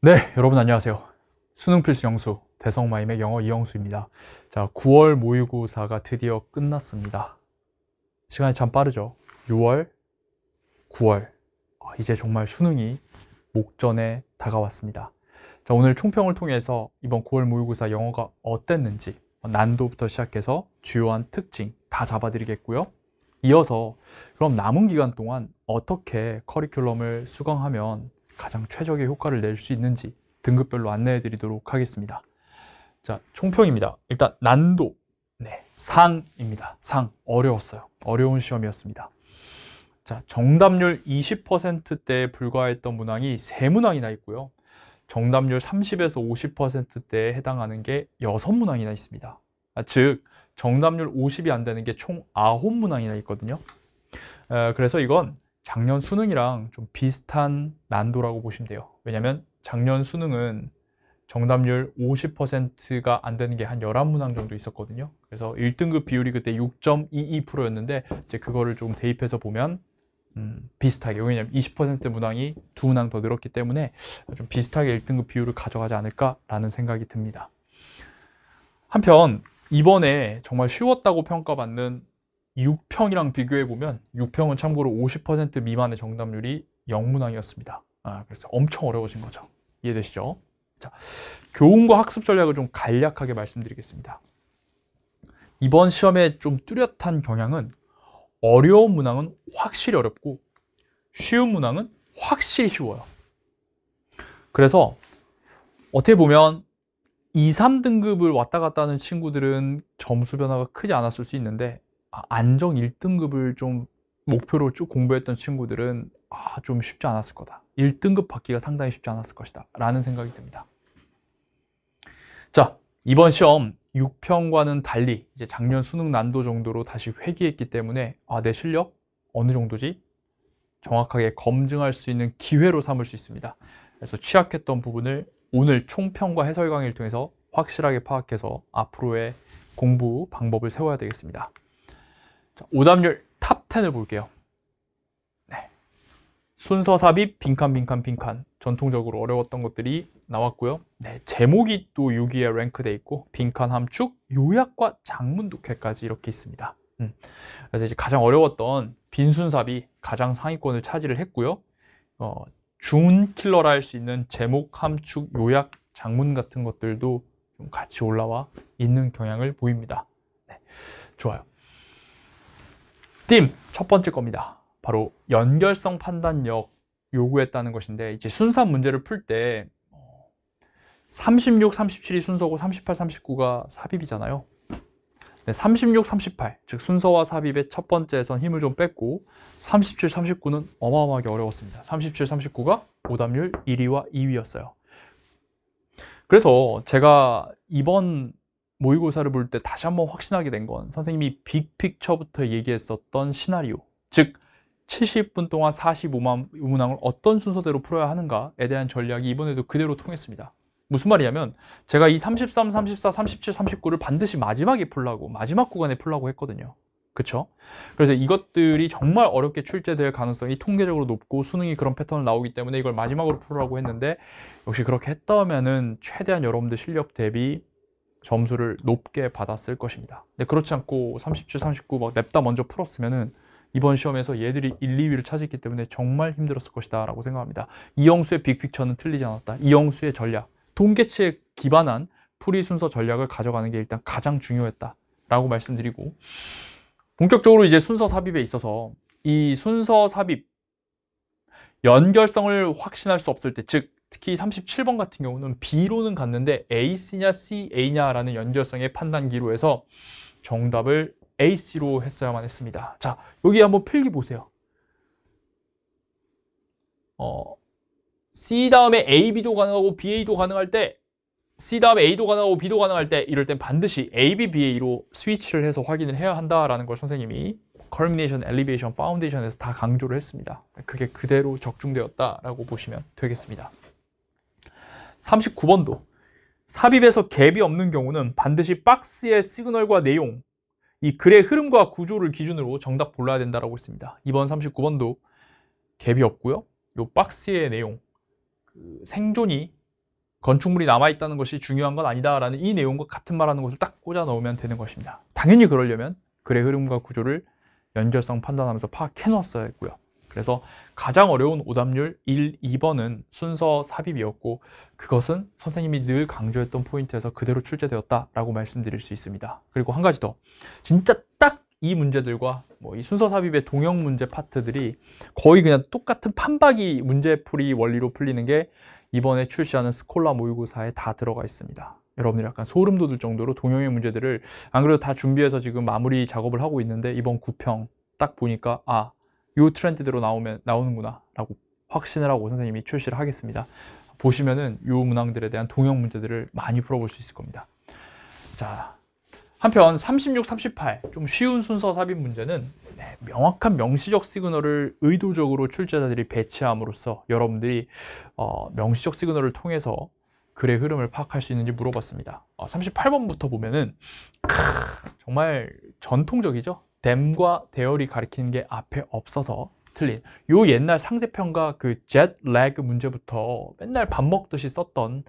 네, 여러분 안녕하세요. 수능 필수 영수 대성마임의 영어 이영수입니다. 자, 9월 모의고사가 드디어 끝났습니다. 시간이 참 빠르죠. 6월, 9월. 이제 정말 수능이 목전에 다가왔습니다. 자, 오늘 총평을 통해서 이번 9월 모의고사 영어가 어땠는지 난도부터 시작해서 주요한 특징 다 잡아드리겠고요. 이어서 그럼 남은 기간 동안 어떻게 커리큘럼을 수강하면 가장 최적의 효과를 낼 수 있는지 등급별로 안내해 드리도록 하겠습니다. 자, 총평입니다. 일단 난도, 상입니다. 상, 어려웠어요. 어려운 시험이었습니다. 자, 정답률 20%대에 불과했던 문항이 3문항이나 있고요. 정답률 30에서 50%대에 해당하는 게 6문항이나 있습니다. 즉, 정답률 50이 안 되는 게 총 9문항이나 있거든요. 그래서 이건 작년 수능이랑 좀 비슷한 난도라고 보시면 돼요. 왜냐면 작년 수능은 정답률 50%가 안 되는 게 한 11문항 정도 있었거든요. 그래서 1등급 비율이 그때 6.22%였는데 이제 그거를 좀 대입해서 보면 비슷하게, 왜냐면 20% 문항이 2문항 더 늘었기 때문에 좀 비슷하게 1등급 비율을 가져가지 않을까라는 생각이 듭니다. 한편 이번에 정말 쉬웠다고 평가받는 6평이랑 비교해보면 6평은 참고로 50% 미만의 정답률이 0문항이었습니다. 그래서 엄청 어려워진 거죠. 이해되시죠? 자, 교훈과 학습 전략을 좀 간략하게 말씀드리겠습니다. 이번 시험에 좀 뚜렷한 경향은 어려운 문항은 확실히 어렵고 쉬운 문항은 확실히 쉬워요. 그래서 어떻게 보면 2, 3등급을 왔다 갔다 하는 친구들은 점수 변화가 크지 않았을 수 있는데 안정 1등급을 좀 목표로 쭉 공부했던 친구들은 좀 쉽지 않았을 거다. 1등급 받기가 상당히 쉽지 않았을 것이다 라는 생각이 듭니다. 자, 이번 시험 6평과는 달리 이제 작년 수능 난도 정도로 다시 회귀했기 때문에 내 실력 어느 정도지? 정확하게 검증할 수 있는 기회로 삼을 수 있습니다. 그래서 취약했던 부분을 오늘 총평과 해설 강의를 통해서 확실하게 파악해서 앞으로의 공부 방법을 세워야 되겠습니다. 자, 오답률 탑 10을 볼게요. 순서 삽입, 빈칸. 전통적으로 어려웠던 것들이 나왔고요. 제목이 또 여기에 랭크돼 있고 빈칸 함축, 요약과 장문 독해까지 이렇게 있습니다. 그래서 이제 가장 어려웠던 빈순삽이 가장 상위권을 차지를 했고요. 준킬러라 할 수 있는 제목, 함축, 요약, 장문 같은 것들도 좀 같이 올라와 있는 경향을 보입니다. 좋아요. 팀 첫 번째 겁니다. 바로 연결성 판단력 요구했다는 것인데, 이제 순서 문제를 풀 때 36, 37이 순서고 38, 39가 삽입이잖아요. 36, 38, 즉 순서와 삽입의 첫 번째에선 힘을 좀 뺐고 37, 39는 어마어마하게 어려웠습니다. 37, 39가 오답률 1위와 2위였어요. 그래서 제가 이번 모의고사를 볼 때 다시 한번 확신하게 된 건 선생님이 빅픽처부터 얘기했었던 시나리오, 즉 70분 동안 45문항을 어떤 순서대로 풀어야 하는가에 대한 전략이 이번에도 그대로 통했습니다. 무슨 말이냐면 제가 이 33, 34, 37, 39를 반드시 마지막에 풀라고, 마지막 구간에 풀라고 했거든요. 그쵸? 그래서 이것들이 정말 어렵게 출제될 가능성이 통계적으로 높고 수능이 그런 패턴을 나오기 때문에 이걸 마지막으로 풀으라고 했는데, 역시 그렇게 했다면은 최대한 여러분들 실력 대비 점수를 높게 받았을 것입니다. 근데 그렇지 않고 37, 39 막 냅다 먼저 풀었으면은 이번 시험에서 얘들이 1, 2위를 차지했기 때문에 정말 힘들었을 것이다 라고 생각합니다. 이영수의 빅픽처는 틀리지 않았다. 이영수의 전략, 통계치에 기반한 풀이 순서 전략을 가져가는 게 일단 가장 중요했다 라고 말씀드리고, 본격적으로 이제 순서 삽입에 있어서 이 순서 삽입 연결성을 확신할 수 없을 때, 즉 특히 37번 같은 경우는 B로는 갔는데 AC냐 CA냐라는 연결성의 판단기로 해서 정답을 AC로 했어야만 했습니다. 자, 여기 한번 필기 보세요. C 다음에 A, B도 가능하고 B, A도 가능할 때, C 다음에 A도 가능하고 B도 가능할 때, 이럴 땐 반드시 A, B, B, A로 스위치를 해서 확인을 해야 한다라는 걸 선생님이 Culmination, Elevation, Foundation에서 다 강조를 했습니다. 그게 그대로 적중되었다라고 보시면 되겠습니다. 39번도 삽입에서 갭이 없는 경우는 반드시 박스의 시그널과 내용, 이 글의 흐름과 구조를 기준으로 정답 골라야 된다라고 했습니다. 이번 39번도 갭이 없고요. 이 박스의 내용, 생존이 건축물이 남아있다는 것이 중요한 건 아니다라는 이 내용과 같은 말하는 것을 딱 꽂아 넣으면 되는 것입니다. 당연히 그러려면 글의 흐름과 구조를 연결성 판단하면서 파악해 놓았어야 했고요. 그래서 가장 어려운 오답률 1, 2번은 순서 삽입이었고 그것은 선생님이 늘 강조했던 포인트에서 그대로 출제되었다라고 말씀드릴 수 있습니다. 그리고 한 가지 더, 진짜 딱 이 문제들과 뭐 이 순서 삽입의 동형 문제 파트들이 거의 그냥 똑같은 판박이 문제풀이 원리로 풀리는 게 이번에 출시하는 스콜라 모의고사에 다 들어가 있습니다. 여러분들 약간 소름 돋을 정도로 동형의 문제들을 안 그래도 다 준비해서 지금 마무리 작업을 하고 있는데 이번 9평 딱 보니까 요 트렌드대로 나오는구나 라고 확신을 하고 선생님이 출시를 하겠습니다. 보시면은 요 문항들에 대한 동형 문제들을 많이 풀어볼 수 있을 겁니다. 자, 한편 36, 38 좀 쉬운 순서 삽입 문제는 명확한 명시적 시그널을 의도적으로 출제자들이 배치함으로써 여러분들이 명시적 시그널을 통해서 글의 흐름을 파악할 수 있는지 물어봤습니다. 38번부터 보면은 정말 전통적이죠. 댐과 대열이 가리키는 게 앞에 없어서 틀린 요 옛날 상대평가 그 젯 래그 문제부터 맨날 밥 먹듯이 썼던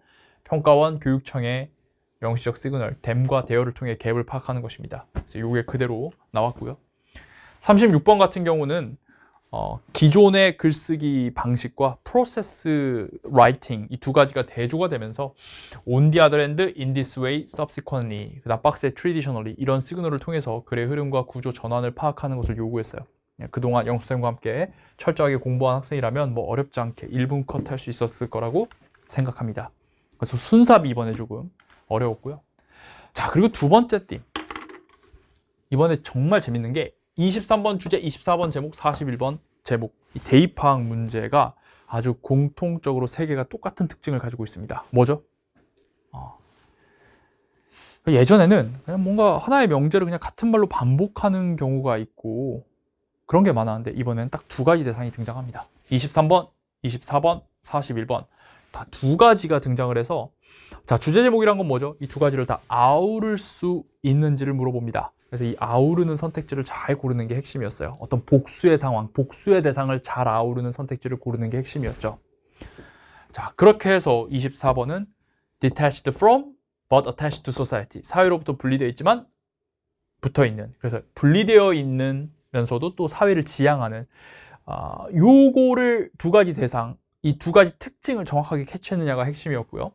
평가원 교육청의 명시적 시그널 댐과 대열을 통해 갭을 파악하는 것입니다. 그래서 요게 그대로 나왔고요. 36번 같은 경우는 기존의 글쓰기 방식과 프로세스 라이팅 이 두 가지가 대조가 되면서 on the other hand, in this way, subsequently, 그다음 박스의 traditionally 이런 시그널을 통해서 글의 흐름과 구조 전환을 파악하는 것을 요구했어요. 그동안 영수쌤과 함께 철저하게 공부한 학생이라면 뭐 어렵지 않게 1분 컷 할 수 있었을 거라고 생각합니다. 그래서 순삽이 이번에 조금 어려웠고요. 자, 그리고 두 번째 띠. 이번에 정말 재밌는 게 23번 주제, 24번 제목, 41번 제목 이 대입파악 문제가 아주 공통적으로 세 개가 똑같은 특징을 가지고 있습니다. 뭐죠? 예전에는 그냥 뭔가 하나의 명제를 그냥 같은 말로 반복하는 경우가 있고 그런 게 많았는데 이번에는 딱 두 가지 대상이 등장합니다. 23번, 24번, 41번 다 두 가지가 등장을 해서 자, 주제 제목이란 건 뭐죠? 이 두 가지를 다 아우를 수 있는지를 물어봅니다. 그래서 이 아우르는 선택지를 잘 고르는 게 핵심이었어요. 어떤 복수의 상황, 복수의 대상을 잘 아우르는 선택지를 고르는 게 핵심이었죠. 자, 그렇게 해서 24번은 detached from but attached to society. 사회로부터 분리되어 있지만 붙어 있는. 그래서 분리되어 있는면서도 또 사회를 지향하는 요거를 두 가지 대상, 이 두 가지 특징을 정확하게 캐치했느냐가 핵심이었고요.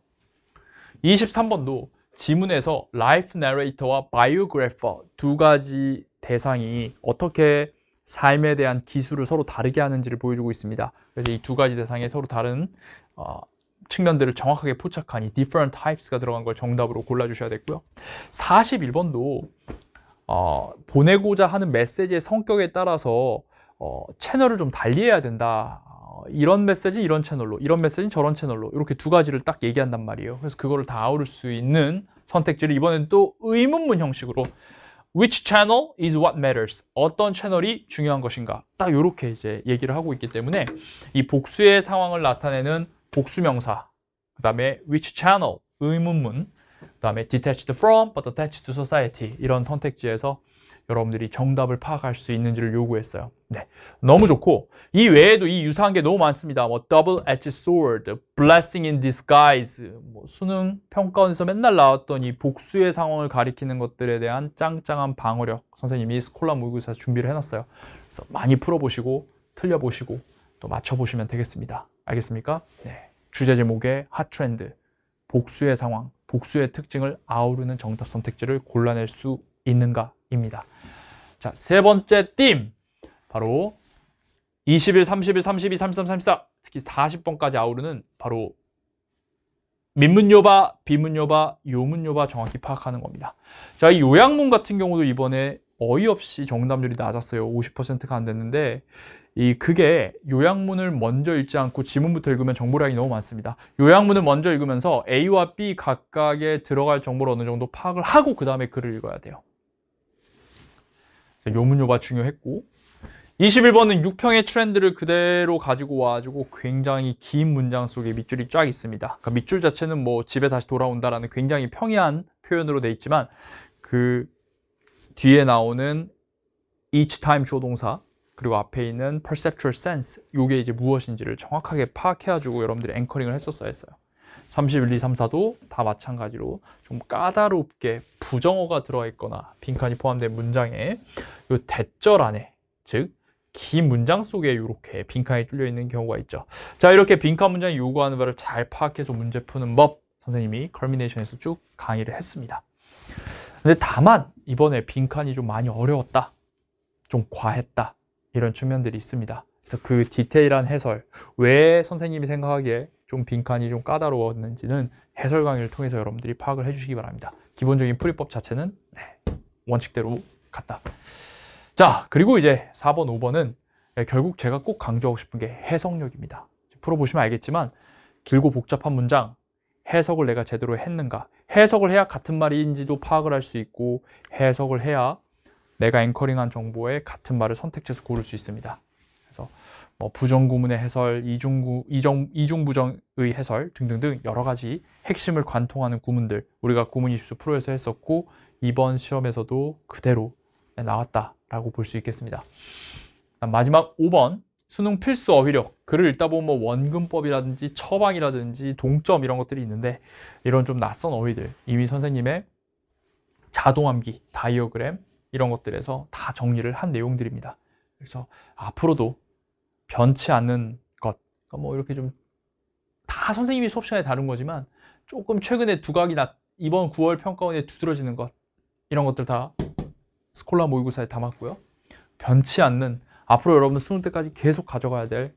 23번도 지문에서 라이프 내레이터와 바이오그래퍼 두 가지 대상이 어떻게 삶에 대한 기술을 서로 다르게 하는지를 보여주고 있습니다. 그래서 이 두 가지 대상에 서로 다른 측면들을 정확하게 포착한 이 different types가 들어간 걸 정답으로 골라주셔야 됐고요. 41번도 보내고자 하는 메시지의 성격에 따라서 채널을 좀 달리해야 된다. 이런 메시지 이런 채널로, 이런 메시지는 저런 채널로 이렇게 두 가지를 딱 얘기한단 말이에요. 그래서 그거를 다 아우를 수 있는 선택지를 이번엔 또 의문문 형식으로 Which channel is what matters? 어떤 채널이 중요한 것인가? 딱 이렇게 이제 얘기를 하고 있기 때문에 이 복수의 상황을 나타내는 복수명사, 그 다음에 which channel, 의문문, 그 다음에 detached from but attached to society 이런 선택지에서 여러분들이 정답을 파악할 수 있는지를 요구했어요. 네, 너무 좋고 이 외에도 이 유사한 게 너무 많습니다. 뭐 double-edged sword, blessing in disguise, 뭐 수능 평가원에서 맨날 나왔던 이 복수의 상황을 가리키는 것들에 대한 짱짱한 방어력 선생님이 스콜라 모의고사에서 준비를 해놨어요. 그래서 많이 풀어보시고 틀려보시고 또 맞춰보시면 되겠습니다. 알겠습니까? 네, 주제 제목의 핫 트렌드, 복수의 상황, 복수의 특징을 아우르는 정답 선택지를 골라낼 수 있는가입니다. 자, 세 번째 띠임 바로 21, 31, 32, 33, 34 특히 40번까지 아우르는 바로 민문요바, 비문요바, 요문요바 정확히 파악하는 겁니다. 자, 이 요약문 같은 경우도 이번에 어이없이 정답률이 낮았어요. 50%가 안 됐는데 그게 요약문을 먼저 읽지 않고 지문부터 읽으면 정보량이 너무 많습니다. 요약문을 먼저 읽으면서 A와 B 각각에 들어갈 정보를 어느 정도 파악을 하고 그 다음에 글을 읽어야 돼요. 요문요바 중요했고 21번은 6평의 트렌드를 그대로 가지고 와가지고 굉장히 긴 문장 속에 밑줄이 쫙 있습니다. 그러니까 밑줄 자체는 뭐 집에 다시 돌아온다라는 굉장히 평이한 표현으로 돼 있지만 그 뒤에 나오는 each time 조동사 그리고 앞에 있는 perceptual sense 요게 이제 무엇인지를 정확하게 파악해가지고 여러분들이 앵커링을 했었어야 했어요. 31, 2, 3, 4도 다 마찬가지로 좀 까다롭게 부정어가 들어가 있거나 빈칸이 포함된 문장에 이 대절 안에, 즉 긴 문장 속에 이렇게 빈칸이 뚫려 있는 경우가 있죠. 자, 이렇게 빈칸 문장이 요구하는 바를 잘 파악해서 문제 푸는 법 선생님이 컬미네이션에서 쭉 강의를 했습니다. 근데 다만 이번에 빈칸이 좀 많이 어려웠다, 좀 과했다, 이런 측면들이 있습니다. 그래서 그 디테일한 해설, 왜 선생님이 생각하기에 좀 빈칸이 좀 까다로웠는지는 해설 강의를 통해서 여러분들이 파악을 해주시기 바랍니다. 기본적인 풀이법 자체는 원칙대로 같다. 자, 그리고 이제 4번, 5번은 결국 제가 꼭 강조하고 싶은 게 해석력입니다. 풀어보시면 알겠지만 길고 복잡한 문장, 해석을 내가 제대로 했는가, 해석을 해야 같은 말인지도 파악을 할 수 있고, 해석을 해야 내가 앵커링한 정보에 같은 말을 선택해서 고를 수 있습니다. 그래서 부정구문의 해설, 이중부정의 해설 등등등 여러 가지 핵심을 관통하는 구문들, 우리가 구문 20수 프로에서 했었고 이번 시험에서도 그대로 나왔다라고 볼 수 있겠습니다. 마지막 5번, 수능 필수 어휘력. 글을 읽다 보면 뭐 원근법이라든지 처방이라든지 동점 이런 것들이 있는데, 이런 좀 낯선 어휘들 이미 선생님의 자동암기, 다이어그램 이런 것들에서 다 정리를 한 내용들입니다. 그래서 앞으로도 변치 않는 것, 뭐 이렇게 좀 다 선생님이 수업 시간에 다룬 거지만 조금 최근에 두각이 이번 9월 평가원에 두드러지는 것, 이런 것들 다 스콜라 모의고사에 담았고요. 변치 않는, 앞으로 여러분들 수능 때까지 계속 가져가야 될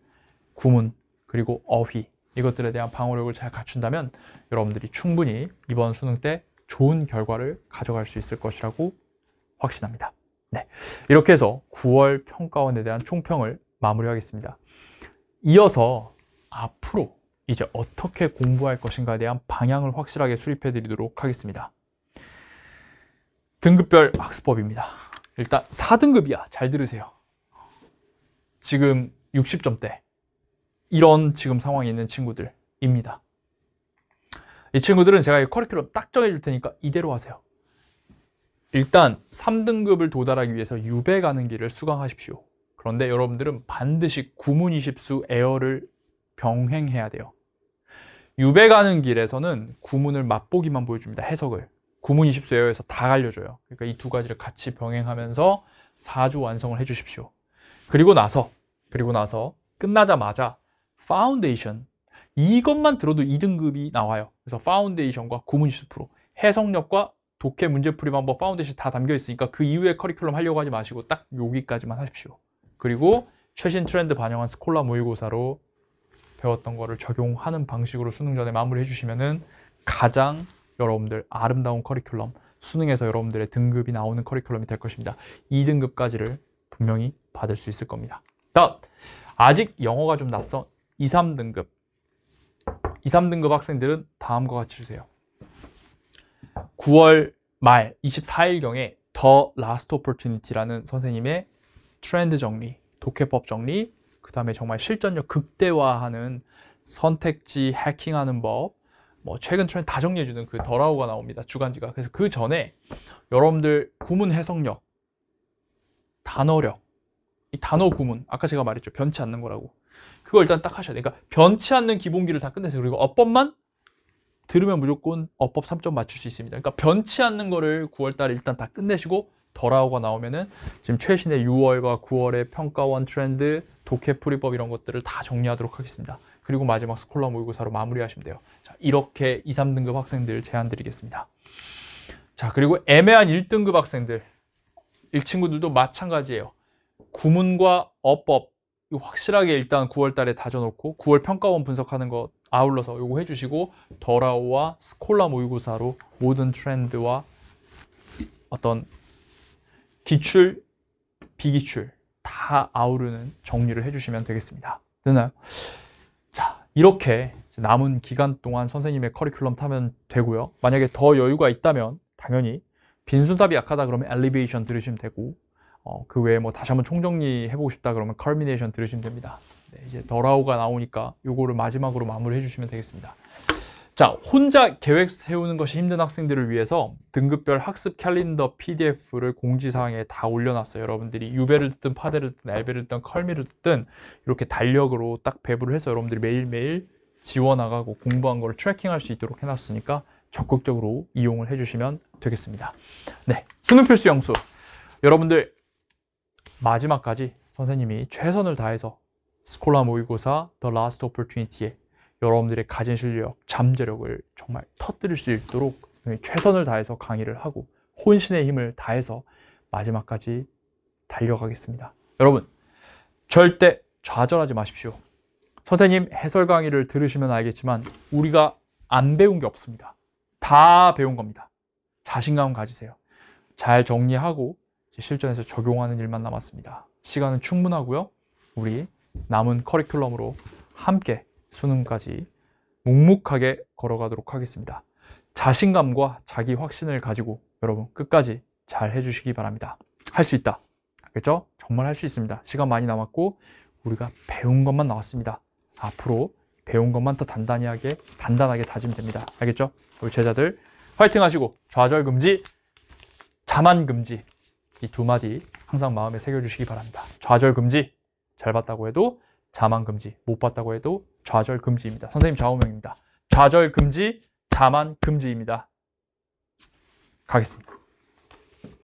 구문 그리고 어휘, 이것들에 대한 방어력을 잘 갖춘다면 여러분들이 충분히 이번 수능 때 좋은 결과를 가져갈 수 있을 것이라고 확신합니다. 네, 이렇게 해서 9월 평가원에 대한 총평을 마무리하겠습니다. 이어서 앞으로 이제 어떻게 공부할 것인가에 대한 방향을 확실하게 수립해 드리도록 하겠습니다. 등급별 학습법입니다. 일단 4등급이야. 잘 들으세요. 지금 60점대. 이런 지금 상황에 있는 친구들입니다. 이 친구들은 제가 이 커리큘럼 딱 정해줄 테니까 이대로 하세요. 일단 3등급을 도달하기 위해서 유배 가는 길을 수강하십시오. 그런데 여러분들은 반드시 구문 20수 에어를 병행해야 돼요. 유배 가는 길에서는 구문을 맛보기만 보여줍니다. 해석을. 구문 20수 에어에서 다 알려줘요. 그러니까 이 두 가지를 같이 병행하면서 4주 완성을 해주십시오. 그리고 나서 끝나자마자 파운데이션, 이것만 들어도 2등급이 나와요. 그래서 파운데이션과 구문 20%, 해석력과 독해 문제풀이 방법, 파운데이션 다 담겨 있으니까 그 이후에 커리큘럼 하려고 하지 마시고 딱 여기까지만 하십시오. 그리고 최신 트렌드 반영한 스콜라 모의고사로 배웠던 거를 적용하는 방식으로 수능 전에 마무리해 주시면은 가장 여러분들 아름다운 커리큘럼, 수능에서 여러분들의 등급이 나오는 커리큘럼이 될 것입니다. 2등급까지를 분명히 받을 수 있을 겁니다. 다음, 아직 영어가 좀 낯선 2, 3등급. 2, 3등급 학생들은 다음과 같이 주세요. 9월 말 24일경에 더 라스트 오퍼튜니티라는 선생님의 트렌드 정리, 독해법 정리, 그 다음에 정말 실전력 극대화하는 선택지 해킹하는 법, 뭐 최근 트렌드 다 정리해주는 그 더라우가 나옵니다. 주간지가. 그래서 그 전에 여러분들 구문 해석력, 단어력, 이 단어 구문, 아까 제가 말했죠. 변치 않는 거라고. 그거 일단 딱 하셔야 돼요. 그러니까 변치 않는 기본기를 다 끝내세요. 그리고 어법만 들으면 무조건 어법 3점 맞출 수 있습니다. 그러니까 변치 않는 거를 9월 달에 일단 다 끝내시고 더라우가 나오면은 지금 최신의 6월과 9월의 평가원 트렌드, 독해 풀이법 이런 것들을 다 정리하도록 하겠습니다. 그리고 마지막 스콜라 모의고사로 마무리하시면 돼요. 자, 이렇게 2, 3등급 학생들 제안 드리겠습니다. 자, 그리고 애매한 1등급 학생들, 이 친구들도 마찬가지예요. 구문과 어법 확실하게 일단 9월 달에 다져놓고 9월 평가원 분석하는 거 아울러서 요거 해주시고 더라우와 스콜라 모의고사로 모든 트렌드와 어떤 기출, 비기출 다 아우르는 정리를 해주시면 되겠습니다. 되나요? 자, 이렇게 남은 기간 동안 선생님의 커리큘럼 타면 되고요. 만약에 더 여유가 있다면 당연히 빈순답이 약하다 그러면 엘리베이션 들으시면 되고, 그 외에 뭐 다시 한번 총정리 해보고 싶다 그러면 컬미네이션 들으시면 됩니다. 네, 이제 더라우가 나오니까 요거를 마지막으로 마무리 해주시면 되겠습니다. 자, 혼자 계획 세우는 것이 힘든 학생들을 위해서 등급별 학습 캘린더 PDF를 공지사항에 다 올려놨어요. 여러분들이 유배를 듣든 파데를 듣든 엘베를 듣든 컬미를 듣든 이렇게 달력으로 딱 배부를 해서 여러분들이 매일매일 지워나가고 공부한 거를 트래킹할 수 있도록 해놨으니까 적극적으로 이용을 해주시면 되겠습니다. 네, 수능 필수 영수. 여러분들 마지막까지 선생님이 최선을 다해서 스콜라 모의고사 The Last Opportunity에 여러분들의 가진 실력, 잠재력을 정말 터뜨릴 수 있도록 최선을 다해서 강의를 하고 혼신의 힘을 다해서 마지막까지 달려가겠습니다. 여러분, 절대 좌절하지 마십시오. 선생님 해설 강의를 들으시면 알겠지만 우리가 안 배운 게 없습니다. 다 배운 겁니다. 자신감 가지세요. 잘 정리하고 실전에서 적용하는 일만 남았습니다. 시간은 충분하고요. 우리 남은 커리큘럼으로 함께 수능까지 묵묵하게 걸어가도록 하겠습니다. 자신감과 자기 확신을 가지고 여러분 끝까지 잘 해주시기 바랍니다. 할 수 있다. 알겠죠? 정말 할 수 있습니다. 시간 많이 남았고 우리가 배운 것만 나왔습니다. 앞으로 배운 것만 더 단단하게 다지면 됩니다. 알겠죠? 우리 제자들 화이팅 하시고 좌절 금지, 자만 금지 이 두 마디 항상 마음에 새겨주시기 바랍니다. 좌절 금지, 잘 봤다고 해도 자만 금지, 못 봤다고 해도 좌절 금지입니다. 선생님 좌우명입니다. 좌절 금지, 자만 금지입니다. 가겠습니다.